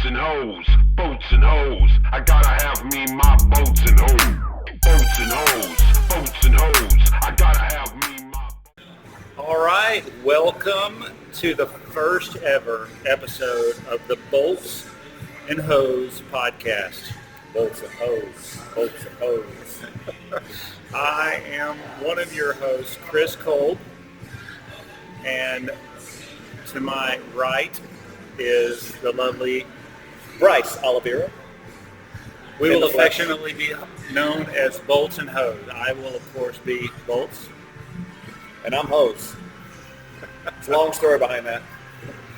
and hoes, boats and hoes. I gotta have me my boats and hoes. Boats and hoes, boats and hoes. I gotta have me my... All right, welcome to the first ever episode of the Bolts and Hose podcast. Bolts and hose, bolts and hose. I am one of your hosts, Kris Kolb, and to my right is the lovely Bryce, Oliveira. We will affectionately be known as Bolts and Hose. I will, of course, be Bolts. And I'm Hose. It's a long story behind that.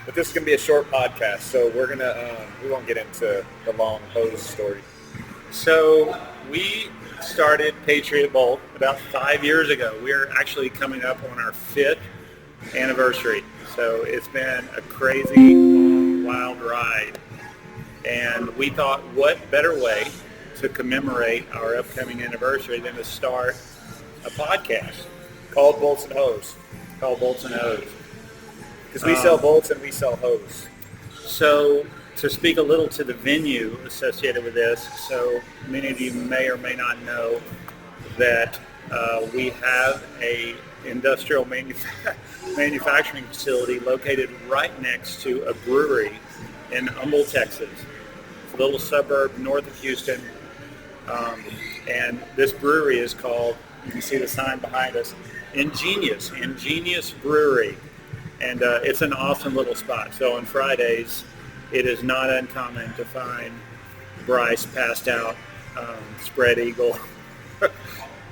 But this is going to be a short podcast, so we won't get into the long Hose story. So we started Patriot Bolt about 5 years ago. We're actually coming up on our 5th anniversary. So it's been a crazy, long, wild ride. And we thought, what better way to commemorate our upcoming anniversary than to start a podcast Called Bolts and Hose. called Bolts and Hose. Because we sell bolts and we sell hose. So to speak a little to the venue associated with this, so many of you may or may not know that we have a industrial manufacturing facility located right next to a brewery in Humble, Texas. It's a little suburb north of Houston. And this brewery is called, you can see the sign behind us, Ingenious Brewery. And it's an awesome little spot. So on Fridays, it is not uncommon to find Bryce passed out, spread eagle,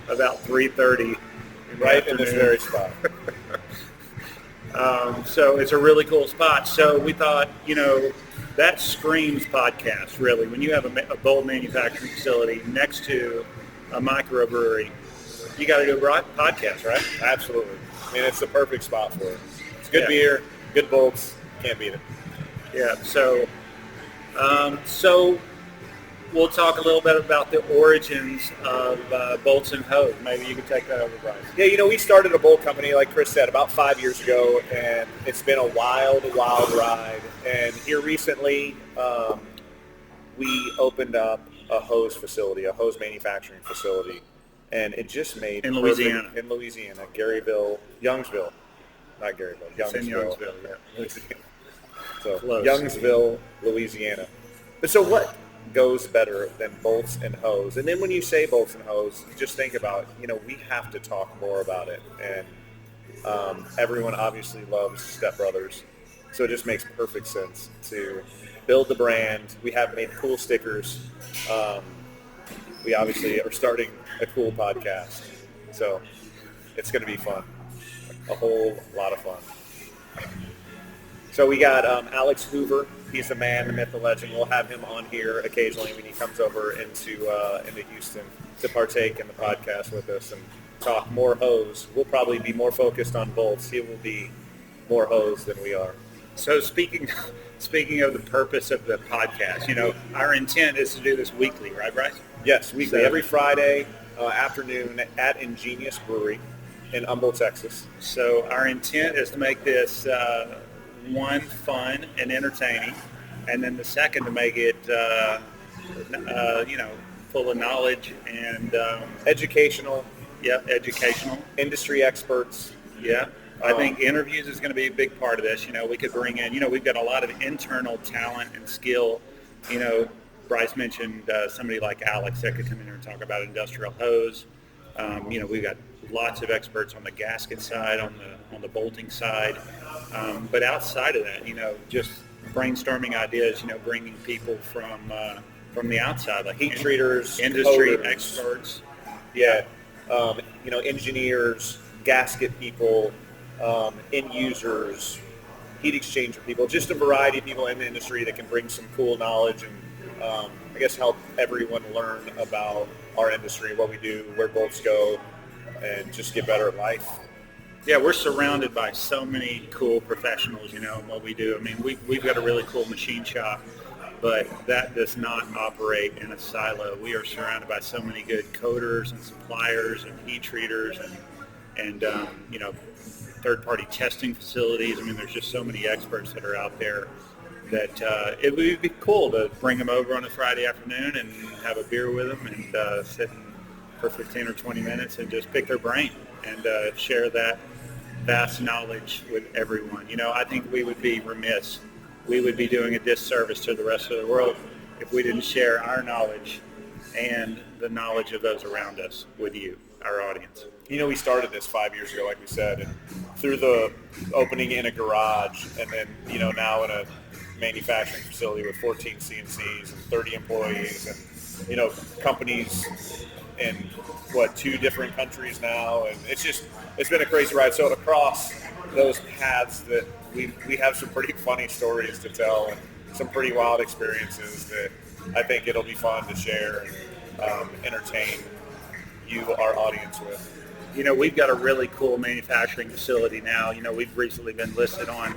about 3:30. Right in this very spot. So it's a really cool spot. So we thought, that screams podcast, really. When you have a bold manufacturing facility next to a microbrewery, you got to do a podcast, right? Absolutely. I mean, it's the perfect spot for it. It's good beer, good bolts, can't beat it. Yeah, so we'll talk a little bit about the origins of Bolts and Hose. Maybe you could take that over, Bryce. Yeah, we started a bolt company, like Kris said, about 5 years ago, and it's been a wild, wild ride. And here recently, we opened up a hose facility, a hose manufacturing facility, and it just made in Louisiana, Youngsville, not Garyville, Youngsville, yeah. So Close. Youngsville, Louisiana. But so what goes better than bolts and hose? And then when you say bolts and hose, just think about, we have to talk more about it. And everyone obviously loves Step Brothers. So it just makes perfect sense to build the brand. We have made cool stickers. We obviously are starting a cool podcast. So it's going to be fun. A whole lot of fun. So we got Alex Hoover. He's the man, the myth, the legend. We'll have him on here occasionally when he comes over into Houston to partake in the podcast with us and talk more hose. We'll probably be more focused on bolts. He will be more hose than we are. So speaking of the purpose of the podcast, our intent is to do this weekly, right, Bryce? Yes, weekly. Every Friday afternoon at Ingenious Brewery in Humble, Texas. So our intent is to make this one, fun and entertaining, and then the second to make it full of knowledge and educational. Yeah, educational. Industry experts. Yeah. I think interviews is going to be a big part of this. We could bring in, we've got a lot of internal talent and skill. Bryce mentioned somebody like Alex that could come in here and talk about industrial hose. We've got lots of experts on the gasket side, on the bolting side. But outside of that, just brainstorming ideas, bringing people from the outside, like heat treaters, industry coders, experts. Yeah. Engineers, gasket people, end users, heat exchanger people, just a variety of people in the industry that can bring some cool knowledge and I guess help everyone learn about our industry, what we do, where bolts go, and just get better at life. Yeah, we're surrounded by so many cool professionals, in what we do. I mean, we've got a really cool machine shop, but that does not operate in a silo. We are surrounded by so many good coders and suppliers and heat treaters and third-party testing facilities. I mean, there's just so many experts that are out there it would be cool to bring them over on a Friday afternoon and have a beer with them and sit for 15 or 20 minutes and just pick their brain and share that vast knowledge with everyone. I think we would be remiss. We would be doing a disservice to the rest of the world if we didn't share our knowledge and the knowledge of those around us with you, our audience. We started this 5 years ago, like we said, and through the opening in a garage and then, now in a manufacturing facility with 14 CNCs and 30 employees and, companies in, 2 different countries now. And it's been a crazy ride. So across those paths that we have some pretty funny stories to tell and some pretty wild experiences that I think it'll be fun to share and entertain you, our audience, with. We've got a really cool manufacturing facility now. We've recently been listed on,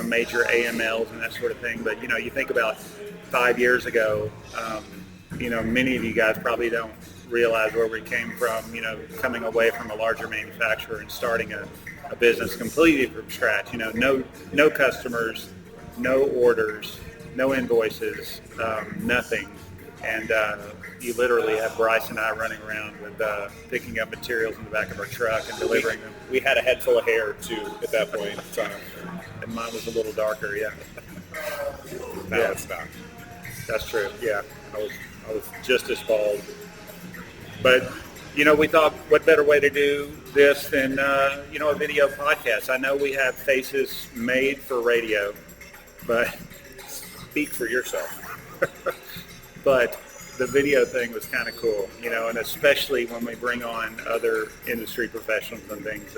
major AMLs and that sort of thing. But, you think about 5 years ago, many of you guys probably don't realize where we came from, coming away from a larger manufacturer and starting a business completely from scratch. No customers, no orders, no invoices, nothing. And you literally have Bryce and I running around with picking up materials in the back of our truck and delivering them. We had a head full of hair, too, at that point in time. And mine was a little darker, yeah. Now it's not. That's true, yeah. I was just as bald. But, we thought what better way to do this than, a video podcast. I know we have faces made for radio, but speak for yourself. But the video thing was kind of cool, and especially when we bring on other industry professionals and things,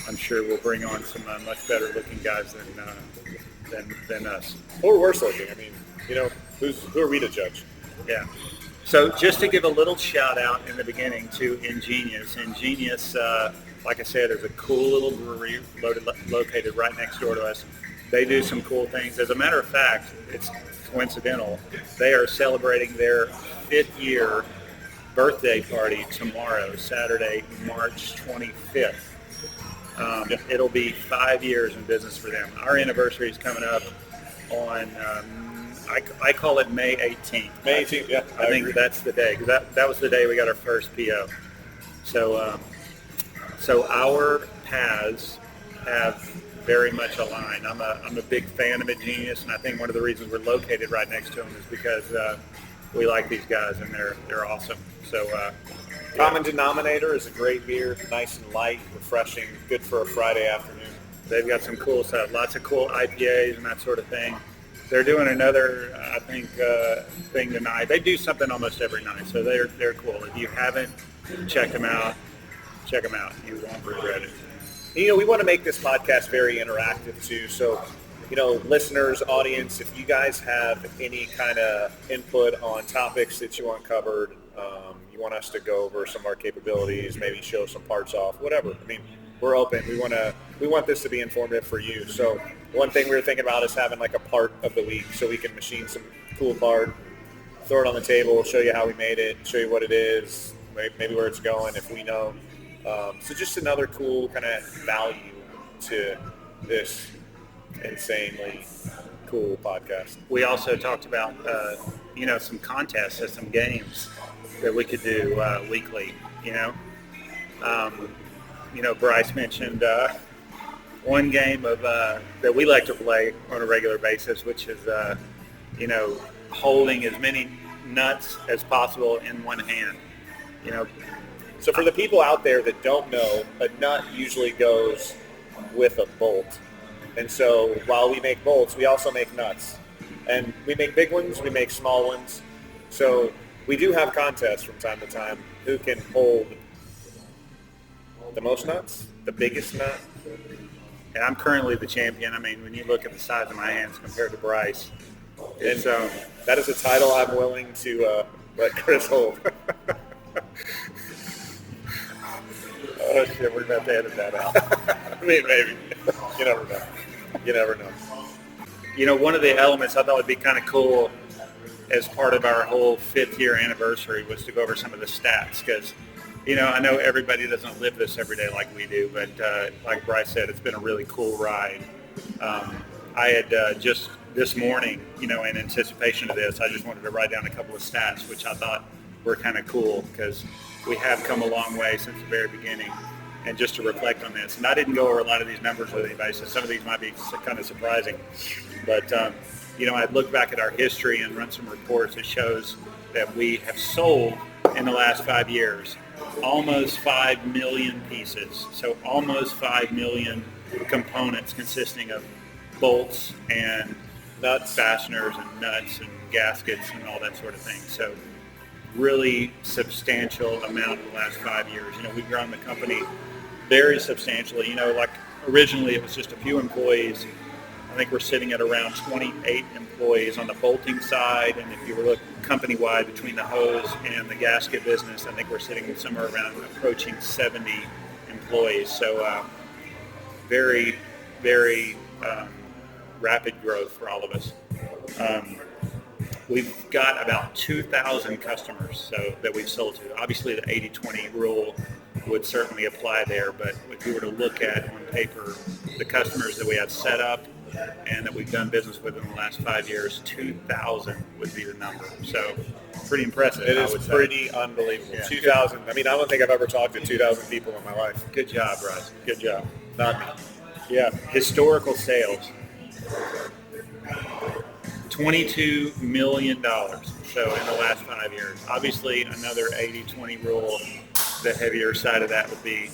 I'm sure we'll bring on some much better looking guys than us. Or worse looking. I mean, who are we to judge? Yeah. So just to give a little shout out in the beginning to Ingenious. Ingenious, like I said, is a cool little brewery located right next door to us. They do some cool things. As a matter of fact, it's coincidental. They are celebrating their 5th year birthday party tomorrow, Saturday, March 25th. It'll be 5 years in business for them. Our anniversary is coming up on, I call it May 18th. May 18th, yeah. I think that's the day, because that was the day we got our first PO. So our paths have very much aligned. I'm a big fan of Ingenious, and I think one of the reasons we're located right next to them is because we like these guys, and they're awesome. So Common Denominator is a great beer, nice and light, refreshing, good for a Friday afternoon. They've got some cool stuff, lots of cool IPAs and that sort of thing. They're doing another, I think, thing tonight. They do something almost every night, so they're cool. If you haven't checked them out, check them out. You won't regret it. We want to make this podcast very interactive too. So, listeners, audience, if you guys have any kind of input on topics that you want covered, you want us to go over some of our capabilities, maybe show some parts off, whatever. I mean, we're open. We want this to be informative for you. So one thing we were thinking about is having like a part of the week so we can machine some cool part, throw it on the table, show you how we made it, show you what it is, maybe where it's going if we know. So just another cool kind of value to this insanely cool podcast. We also talked about, some contests and some games that we could do weekly, Bryce mentioned one game of that we like to play on a regular basis, which is, holding as many nuts as possible in one hand, So for the people out there that don't know, a nut usually goes with a bolt. And so while we make bolts, we also make nuts. And we make big ones, we make small ones. So we do have contests from time to time. Who can hold the most nuts, the biggest nut? And I'm currently the champion. I mean, when you look at the size of my hands compared to Bryce, it's, that is a title I'm willing to let Kris hold. Oh shit, we're about to edit that out. I mean, maybe. You never know. You never know. One of the elements I thought would be kind of cool as part of our whole 5th year anniversary was to go over some of the stats, because, I know everybody doesn't live this every day like we do, but like Bryce said, it's been a really cool ride. I had just this morning, in anticipation of this, I just wanted to write down a couple of stats, which I thought were kind of cool because we have come a long way since the very beginning. And just to reflect on this, and I didn't go over a lot of these numbers with anybody, so some of these might be kind of surprising. But, I'd look back at our history and run some reports that shows that we have sold in the last 5 years almost 5 million pieces. So almost 5 million components consisting of bolts and nuts, fasteners and nuts and gaskets and all that sort of thing. So really substantial amount in the last 5 years. We've grown the company very substantially. Like originally it was just a few employees. I think we're sitting at around 28 employees on the bolting side, and if you were looking company-wide between the hose and the gasket business, I think we're sitting somewhere around approaching 70 employees. So very, very rapid growth for all of us. We've got about 2,000 customers that we've sold to. Obviously, the 80-20 rule would certainly apply there, but if you were to look at on paper the customers that we have set up and that we've done business with in the last 5 years, 2,000 would be the number. So pretty impressive. It is pretty unbelievable. Yeah. 2,000. I don't think I've ever talked to 2,000 people in my life. Good job, Bryce. Good job. Not me. Yeah. Historical sales. $22 million. So in the last 5 years. Obviously, another 80-20 rule. The heavier side of that would be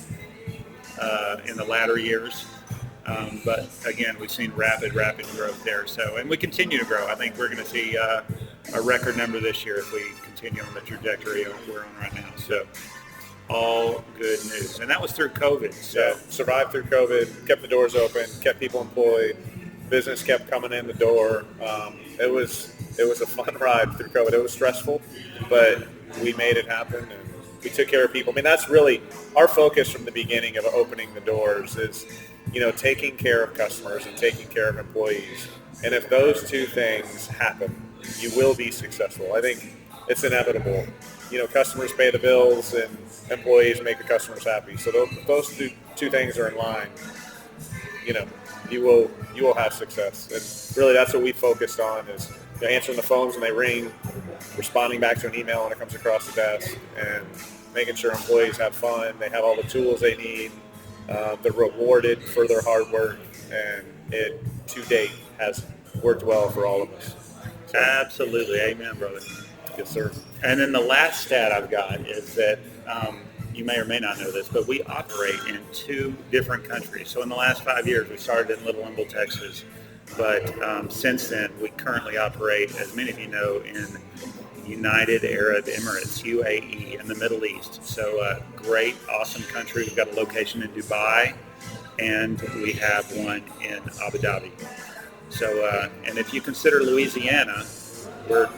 in the latter years. But again, we've seen rapid growth there. So, and we continue to grow. I think we're going to see a record number this year if we continue on the trajectory we're on right now. So, all good news. And that was through COVID. So, yeah, survived through COVID, kept the doors open, kept people employed, business kept coming in the door. It was a fun ride through COVID. It was stressful, but we made it happen. And we took care of people. That's really our focus from the beginning of opening the doors is, taking care of customers and taking care of employees. And if those two things happen, you will be successful. I think it's inevitable. Customers pay the bills and employees make the customers happy. So those two things are in line. You will have success. And really that's what we focused on is answering the phones when they ring, responding back to an email when it comes across the desk, and making sure employees have fun, they have all the tools they need, they're rewarded for their hard work, and it, to date, has worked well for all of us. So, absolutely. Amen, brother. Yes, sir. And then the last stat I've got is that you may or may not know this, but we operate in 2 different countries. So in the last 5 years, we started in Little Limble, Texas. But since then, we currently operate, as many of you know, in United Arab Emirates, UAE, in the Middle East. So great, awesome country. We've got a location in Dubai, and we have one in Abu Dhabi. So, and if you consider Louisiana, we're,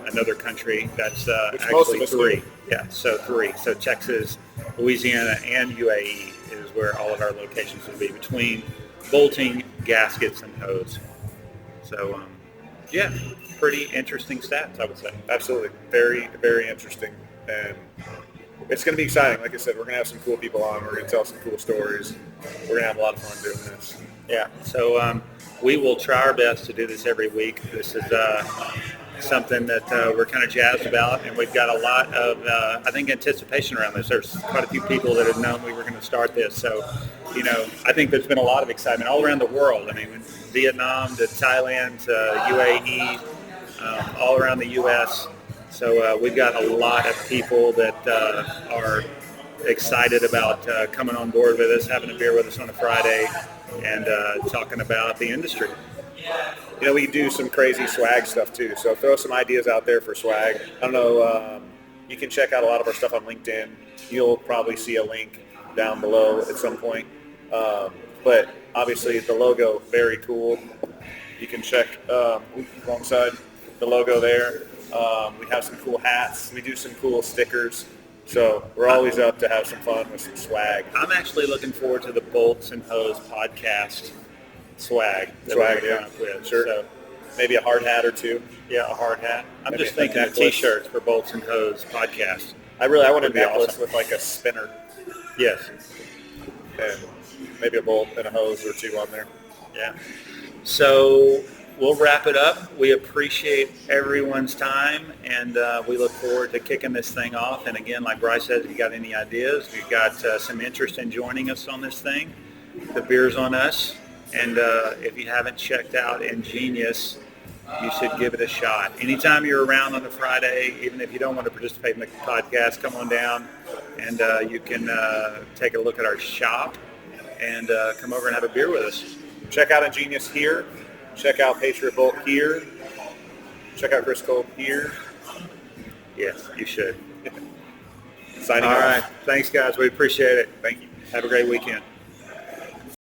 another country that's actually 3. Yeah, so 3. So Texas, Louisiana, and UAE is where all of our locations will be between bolting, gaskets, and hose. So, yeah, pretty interesting stats, I would say. Absolutely. Very, very interesting. And it's going to be exciting. Like I said, we're going to have some cool people on. We're going to tell some cool stories. We're going to have a lot of fun doing this. Yeah. So we will try our best to do this every week. This is something that we're kind of jazzed about, and we've got a lot of, I think, anticipation around this. There's quite a few people that have known we were going to start this. So, I think there's been a lot of excitement all around the world. Vietnam to Thailand to UAE, all around the U.S. So we've got a lot of people that are excited about coming on board with us, having a beer with us on a Friday, and talking about the industry. We do some crazy swag stuff too. So throw some ideas out there for swag. I don't know. You can check out a lot of our stuff on LinkedIn. You'll probably see a link down below at some point. But obviously the logo, very cool. You can check alongside the logo there. We have some cool hats. We do some cool stickers. So we're always up to have some fun with some swag. I'm actually looking forward to the Bolts and Hose podcast swag. Yeah. Sure. So maybe a hard hat or 2. Yeah, a hard hat. I'm maybe just thinking of T-shirts for Bolts and Hose podcast. I want a necklace awesome. With like a spinner. Yes. And maybe a bolt and a hose or 2 on there. Yeah. So we'll wrap it up. We appreciate everyone's time, and we look forward to kicking this thing off. And again, like Bryce said, if you got any ideas, if you've got some interest in joining us on this thing, the beer's on us. And if you haven't checked out Ingenious, you should give it a shot. Anytime you're around on a Friday, even if you don't want to participate in the podcast, come on down and you can take a look at our shop and come over and have a beer with us. Check out Ingenious here. Check out Patriot Bolt here. Check out Kris Kolb here. Yes, you should. Signing All off. right. Thanks, guys. We appreciate it. Thank you. Have a great weekend.